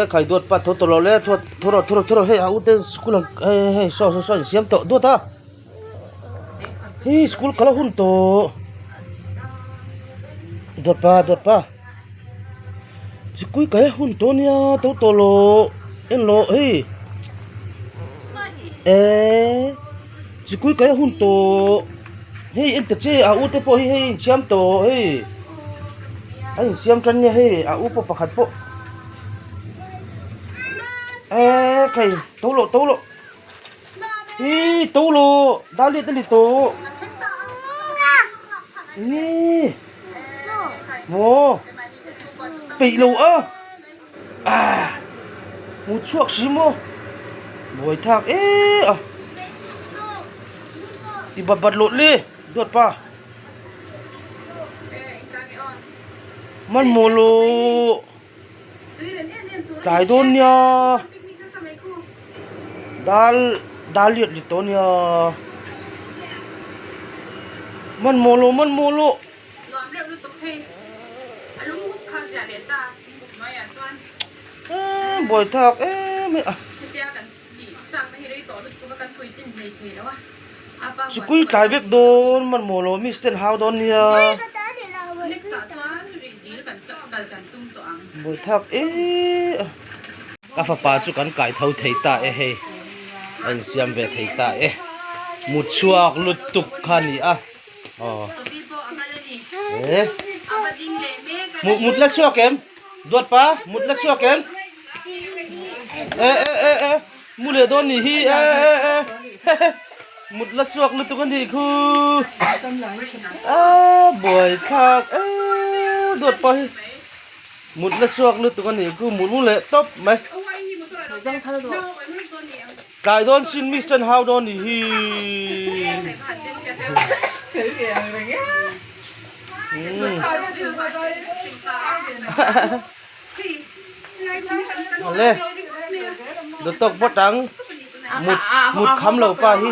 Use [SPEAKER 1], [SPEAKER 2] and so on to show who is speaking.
[SPEAKER 1] ใครดวดปัดทดเลยทดเฮ้ยเอาแต่สกุลเฮ้ยซอเสียมโตดวดอ่ะเฮ้ยสกุลกะละหุ่นโตดวดป่ะจิกุยกะหุ่นโตเนี่ยโตโลเอ็นโลเฮ้ยจิกุยกะหุ่นโตเฮ้ยเอ็นตะเจเอาแต่ปอเฮ้ยเสียมโตเฮ้ยไอ้เสียมจันเนี่ยเฮ้ยเอาปอปะขัดปอใครโตโลโตโลดาลิโตนี่โมปีโลมูชวกชิโมบอยทักติบัดโลดเลยดวดป่ะมันโมโลตายโดนเนี่ยดาลิโตเนี่ยมันโมโลบอยทักไม่สิกุยกายเวกโดนมันโมโลมิสเตนฮาวโดนเนี่ยบอยทักกาฟปาจุกันกายเท่าเทตาเฮ้อันเสียมเวเทตามุดชวกลุดตุกขานี่มุดละชวกเกมดวดป่ะมุดละชวกเกมมุดเลยโดนนี่ฮีมุดละชวกลุดตุกันนี่คือบอยทักดวดป่ะมุดละชวกลุดตุกันนี่คือมุดเลยตบไหมกายโดนซินมิสเตอร์ฮาวโดนนี่ฮีเลยดตกบ่ตังมุดคำเหล่าป่าฮี